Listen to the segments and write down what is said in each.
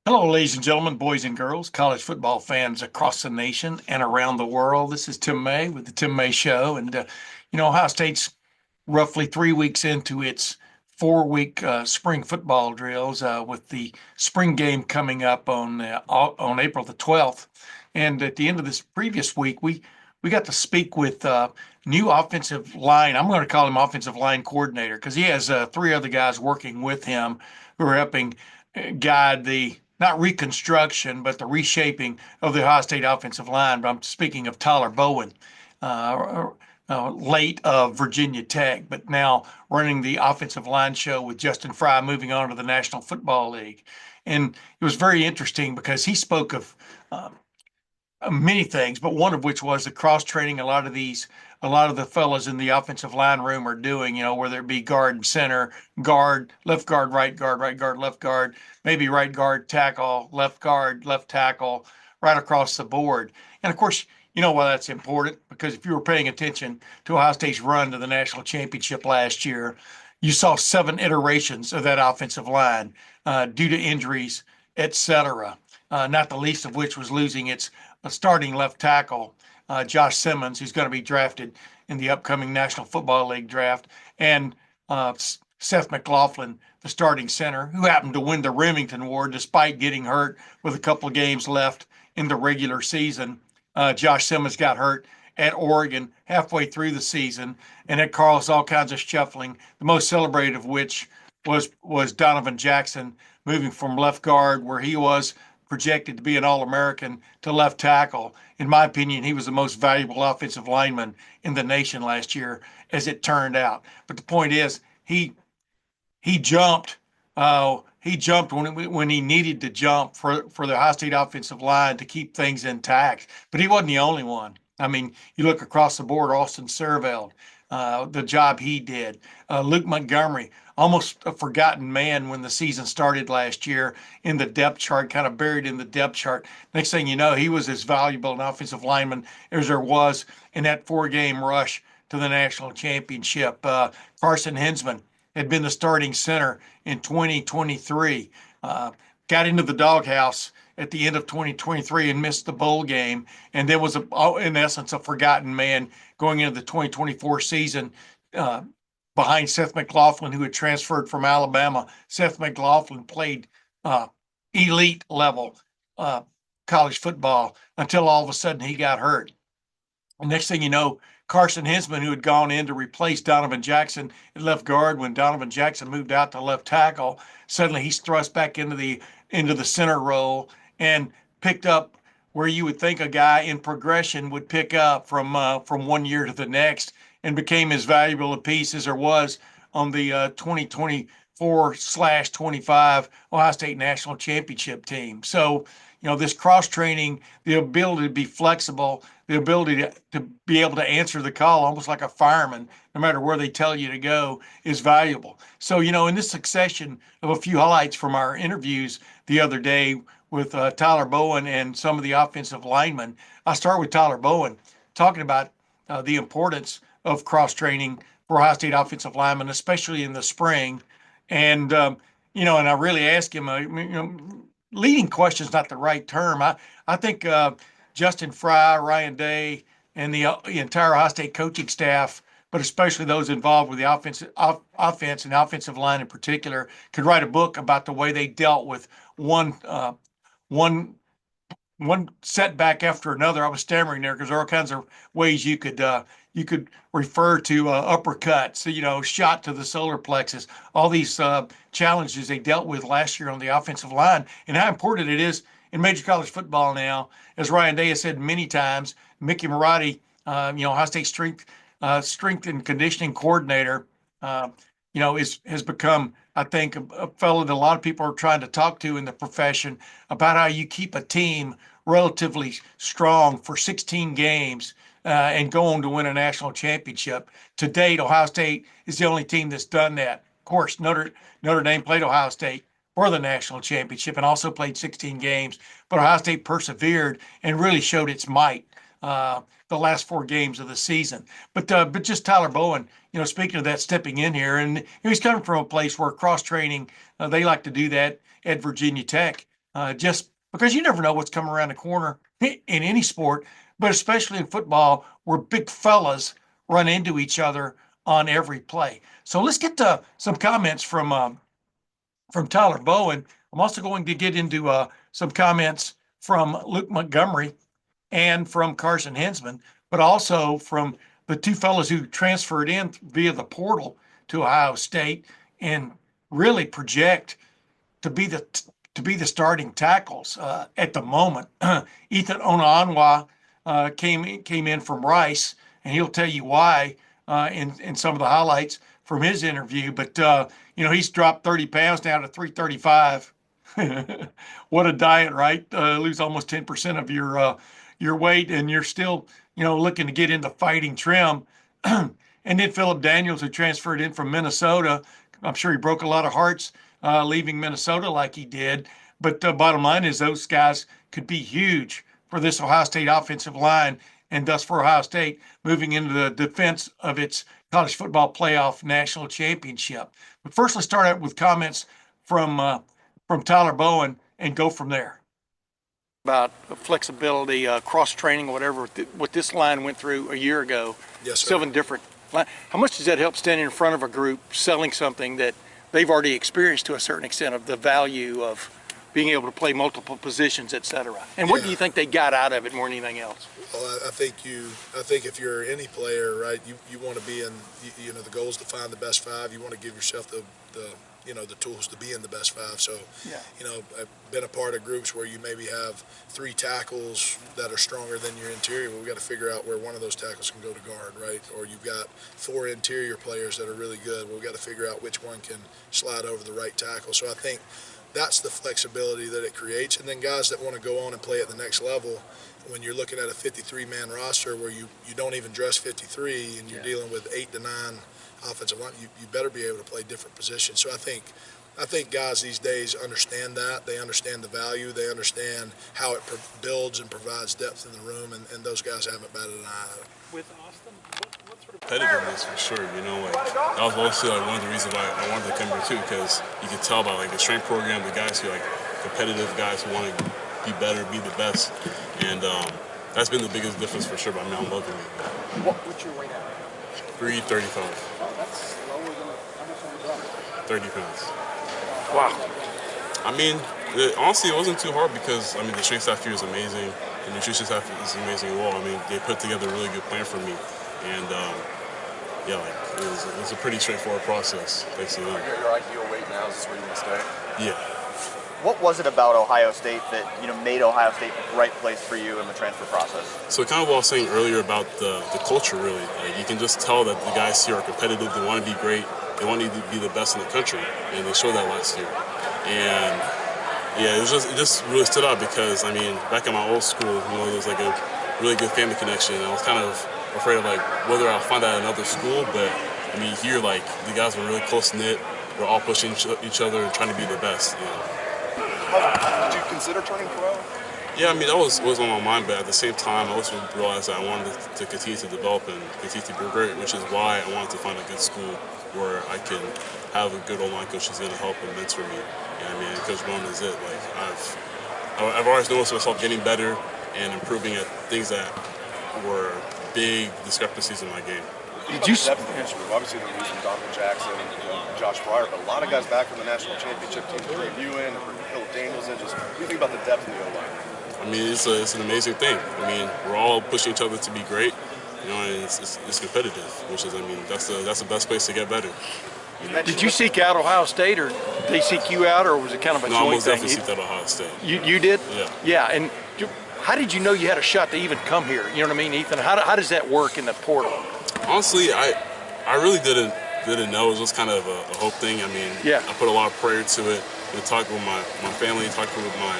Hello, ladies and gentlemen, boys and girls, college football fans across the nation and around the world. This is Tim May with the Tim May Show. Ohio State's roughly 3 weeks into its 4 week spring football drills with the spring game coming up on April the 12th. And at the end of this previous week, we got to speak with new offensive line. I'm going to call him offensive line coordinator because he has three other guys working with him who are helping guide the not reconstruction, but the reshaping of the Ohio State offensive line. But I'm speaking of Tyler Bowen, uh, late of Virginia Tech, but now running the offensive line show with Justin Fry, moving on to the National Football League. And it was very interesting because he spoke of many things, but one of which was the cross training. A lot of the fellas in the offensive line room are doing, whether it be guard and center, guard, left guard, right guard, left guard, maybe right guard, tackle, left tackle, right across the board. And of course, you know why that's important because if you were paying attention to Ohio State's run to the national championship last year, you saw seven iterations of that offensive line due to injuries, etc. Not the least of which was losing its starting left tackle, Josh Simmons, who's going to be drafted in the upcoming National Football League draft, and Seth McLaughlin, the starting center, who happened to win the Remington Award despite getting hurt with a couple of games left in the regular season. Josh Simmons got hurt at Oregon halfway through the season, and it caused all kinds of shuffling. The most celebrated of which was Donovan Jackson moving from left guard, where he was projected to be an All-American, to left tackle. In my opinion, he was the most valuable offensive lineman in the nation last year, as it turned out. But the point is, he jumped. He jumped when he needed to jump for the Ohio State offensive line to keep things intact. But he wasn't the only one. I mean, you look across the board, Austin Serveld, the job he did. Luke Montgomery, almost a forgotten man when the season started last year in the depth chart, kind of buried in the depth chart. Next thing you know, he was as valuable an offensive lineman as there was in that 4 game rush to the national championship. Carson Hinzman had been the starting center in 2023, got into the doghouse at the end of 2023 and missed the bowl game, and then was, in essence, a forgotten man going into the 2024 season uh, behind Seth McLaughlin, who had transferred from Alabama. Seth McLaughlin played uh, elite level uh, college football until all of a sudden he got hurt. And next thing you know, Carson Hinzman, who had gone in to replace Donovan Jackson at left guard when Donovan Jackson moved out to left tackle, suddenly he's thrust back into the center role and picked up where you would think a guy in progression would pick up from 1 year to the next, and became as valuable a piece as there was on the 2024/25 Ohio State National Championship team. So, this cross training, the ability to be flexible, the ability to be able to answer the call almost like a fireman, no matter where they tell you to go, is valuable. So, in this succession of a few highlights from our interviews the other day with Tyler Bowen and some of the offensive linemen, I start with Tyler Bowen talking about the importance of cross training for Ohio State offensive linemen, especially in the spring. And I really asked him, leading question is not the right term. I think Justin Fry, Ryan Day, and the entire Ohio State coaching staff, but especially those involved with the offense and offensive line in particular, could write a book about the way they dealt with one one one setback after another. I was stammering there because there are all kinds of ways you could refer to uppercuts, shot to the solar plexus, all these challenges they dealt with last year on the offensive line, and how important it is in major college football now. As Ryan Day has said many times, Mickey Marotti, Ohio State strength and conditioning coordinator, has become, I think, a fellow that a lot of people are trying to talk to in the profession about how you keep a team relatively strong for 16 games and go on to win a national championship. To date, Ohio State is the only team that's done that. Of course, Notre Dame played Ohio State for the national championship and also played 16 games, but Ohio State persevered and really showed its might the last 4 games of the season. But just Tyler Bowen, speaking of that, stepping in here, and he's coming from a place where cross training, they like to do that at Virginia Tech. just because you never know what's coming around the corner in any sport, but especially in football, where big fellas run into each other on every play. So let's get to some comments from Tyler Bowen. I'm also going to get into some comments from Luke Montgomery and from Carson Hinzman, but also from the two fellows who transferred in via the portal to Ohio State and really project to be the starting tackles at the moment. Ethan Onianwa came in from Rice, and he'll tell you why in some of the highlights from his interview. But he's dropped 30 pounds down to 335. What a diet, right? Lose almost 10% of your weight, and you're still looking to get into fighting trim. And then Philip Daniels, who transferred in from Minnesota. I'm sure he broke a lot of hearts leaving Minnesota like he did. But the bottom line is those guys could be huge for this Ohio State offensive line, and thus for Ohio State moving into the defense of its college football playoff national championship. But first, let's start out with comments from Tyler Bowen and go from there. About flexibility, cross training, whatever, what this line went through a year ago. Yes, sir. 7 different lines. How much does that help standing in front of a group selling something that they've already experienced to a certain extent of the value of being able to play multiple positions, et cetera? And what do you think they got out of it more than anything else? Well, I think if you're any player, right, you want to be in, the goal is to find the best 5. You want to give yourself the tools to be in the best 5. So, I've been a part of groups where you maybe have 3 tackles that are stronger than your interior. Well, we've got to figure out where one of those tackles can go to guard, right? Or you've got 4 interior players that are really good. Well, we've got to figure out which one can slide over the right tackle. So I think that's the flexibility that it creates. And then guys that want to go on and play at the next level, when you're looking at a 53-man roster where you don't even dress 53 and you're dealing with 8 to 9 offensive line, you better be able to play different positions. So I think guys these days understand that. They understand the value. They understand how it builds and provides depth in the room, and those guys haven't batted an eye at it. With Austin, what sort of competitiveness for sure, that was mostly one of the reasons why I wanted to come here too, because you can tell by the strength program, the guys who competitive guys who want to be better, be the best, and that's been the biggest difference for sure. But I'm loving it. What's your weight at? 335. That's lower than how much have you dropped? 30 pounds. Wow. Honestly, it wasn't too hard because the strength staff here is amazing. The nutrition staff is amazing as well. They put together a really good plan for me, and it was a pretty straightforward process. Thanks to them. Your ideal weight now, is this where you want to stay? Yeah. What was it about Ohio State that made Ohio State the right place for you in the transfer process? So kind of what I was saying earlier about the culture, really. You can just tell that the guys here are competitive. They want to be great. They want to be the best in the country, and they showed that last year. And it just really stood out because back in my old school, there was a really good family connection. I was kind of afraid of whether I'll find that at another school, but here the guys were really close knit. We're all pushing each other and trying to be the best. Did you consider turning pro? Yeah, that was on my mind, but at the same time, I also realized that I wanted to continue to develop and continue to be great, which is why I wanted to find a good school where I can have a good O-line coach who's going to help and mentor me. And Coach Bowen is it. I've always noticed myself getting better and improving at things that were big discrepancies in my game. Did you depth in this group? Obviously, they're losing Donovan Jackson and Josh Pryor, but a lot of guys back from the national championship team. Bring you in, Phillips Daniels in. Just what do you think about the depth in the O-line? It's an amazing thing. We're all pushing each other to be great. And it's competitive, which is that's the best place to get better. Did you seek out Ohio State, or did they seek you out, or was it kind of a joint thing? No, I most definitely seeked out Ohio State. You did? Yeah. Yeah, and how did you know you had a shot to even come here? You know what I mean, Ethan? How does that work in the portal? Honestly, I really didn't know. It was just kind of a hope thing. I put a lot of prayer to it. Talked with my family, talked with my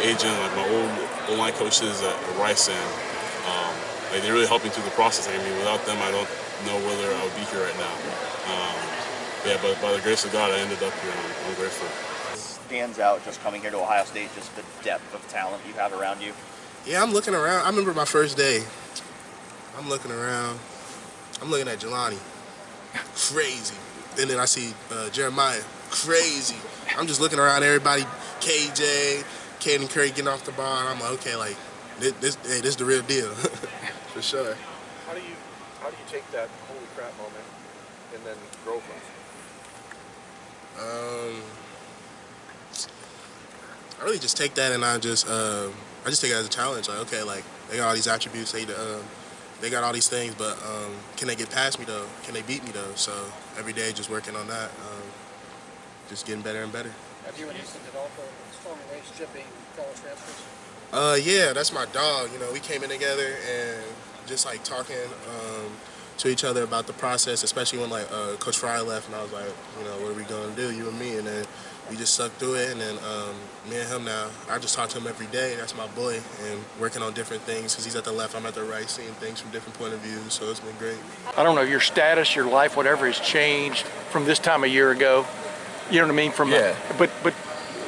agent, my old line coaches at Rice, and they really helped me through the process. Without them, I don't know whether I would be here right now. But by the grace of God, I ended up here, and I'm grateful. Stands out just coming here to Ohio State, just the depth of talent you have around you? Yeah, I'm looking around. I remember my first day. I'm looking around. I'm looking at Jelani. Crazy. And then I see Jeremiah crazy. I'm just looking around, everybody, KJ, Caden Curry getting off the ball, and I'm like, okay, like, this is the real deal, for sure. How do you take that holy crap moment and then grow from it? I really just take that and I just take it as a challenge. Like, okay, like they got all these attributes, they got all these things, but can they get past me though? Can they beat me though? So every day just working on that, just getting better and better. Have you and Easton developed a strong relationship being fellow transfers? Yeah, that's my dog. You know, we came in together and just like talking to each other about the process, especially when like Coach Fry left, and I was like, you know, what are we gonna do, you and me? And then we just stuck through it, and then me and him now, I just talk to him every day. That's my boy, and working on different things because he's at the left, I'm at the right, seeing things from different point of view. So it's been great. I don't know, your status, your life, whatever has changed from this time a year ago. You know what I mean? But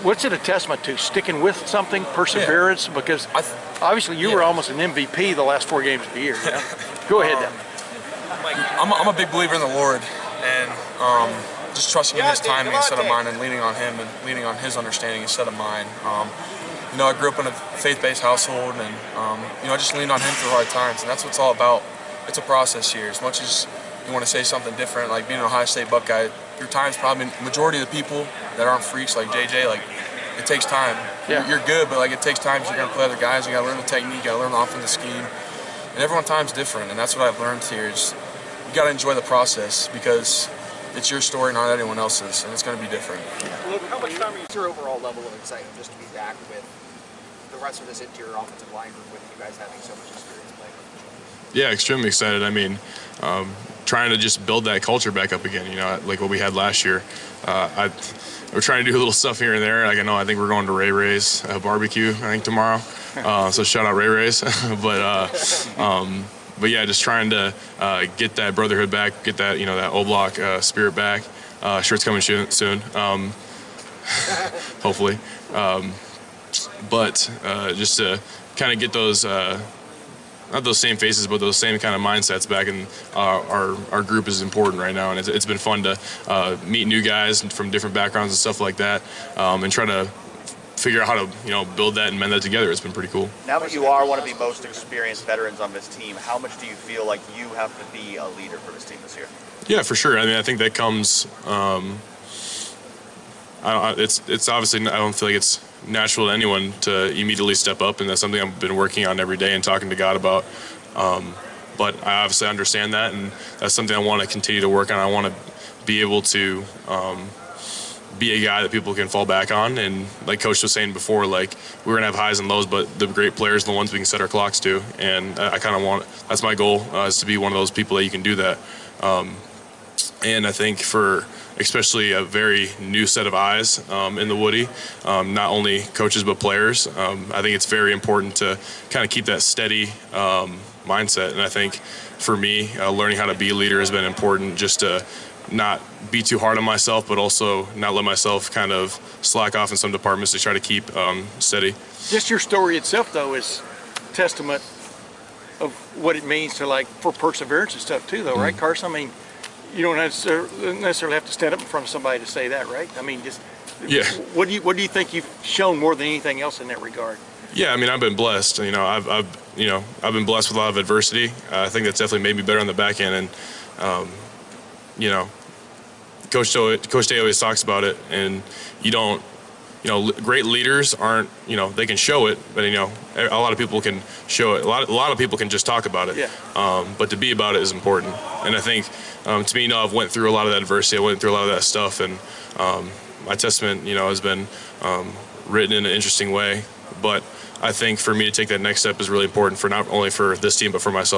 what's it a testament to? Sticking with something, perseverance, because obviously you were almost an MVP the last 4 games of the year. You know? Go ahead then. I'm a big believer in the Lord, and just trusting in His timing instead of mine, and leaning on Him and leaning on His understanding instead of mine. You know, I grew up in a faith-based household, and you know, I just leaned on Him through hard times, and that's what it's all about. It's a process here. As much as you want to say something different, like being an Ohio State Buckeye, through times probably majority of the people that aren't freaks like JJ, like it takes time. Yeah. You're good, but like it takes time. You're gonna play other guys. You gotta learn the technique. You gotta learn the offensive scheme, and everyone's time's different. And that's what I've learned here. Is you gotta enjoy the process because it's your story, not anyone else's, and it's gonna be different. Luke, how much time is your overall level of excitement just to be back with the rest of this interior offensive line group with you guys having so much experience playing? Yeah, extremely excited. I mean, trying to just build that culture back up again, you know, like what we had last year. We're trying to do a little stuff here and there. Like I think we're going to Ray Ray's barbecue, I think tomorrow. So shout out Ray Ray's. But yeah, just trying to get that brotherhood back, get that, you know, that O-Block spirit back. Shirt's coming soon, hopefully. But just to kind of get those, not those same faces, but those same kind of mindsets back in our group is important right now. And it's been fun to meet new guys from different backgrounds and stuff like that, and try to figure out how to, you know, build that and mend that together. It's been pretty cool. Now that you are one of the most experienced veterans on this team, how much do you feel like you have to be a leader for this team this year? Yeah, for sure. I mean, I think that comes. It's obviously, I don't feel like it's natural to anyone to immediately step up, and that's something I've been working on every day and talking to God about. But I obviously understand that, and that's something I want to continue to work on. I want to be able to be a guy that people can fall back on. And like Coach was saying before, like we're going to have highs and lows, but the great players are the ones we can set our clocks to. And I kind of want, that's my goal, is to be one of those people that you can do that. And I think for especially a very new set of eyes in the Woody, not only coaches but players, I think it's very important to kind of keep that steady mindset. And I think for me, learning how to be a leader has been important, just to not be too hard on myself, but also not let myself kind of slack off in some departments to try to keep steady. Just your story itself, though, is testament of what it means to, like, for perseverance and stuff too, though, right, Carson? I mean, you don't necessarily have to stand up in front of somebody to say that, right? I mean, just what do you think you've shown more than anything else in that regard? Yeah, I mean, I've been blessed. You know, I've been blessed with a lot of adversity. I think that's definitely made me better on the back end. And you know, Coach Day always talks about it, and you don't. You know, great leaders aren't, you know, they can show it, but, you know, a lot of people can show it. A lot of people can just talk about it. Yeah. But to be about it is important. And I think, to me, you know, I've went through a lot of that adversity. I went through a lot of that stuff. And my testament, you know, has been written in an interesting way. But I think for me to take that next step is really important for not only for this team, but for myself.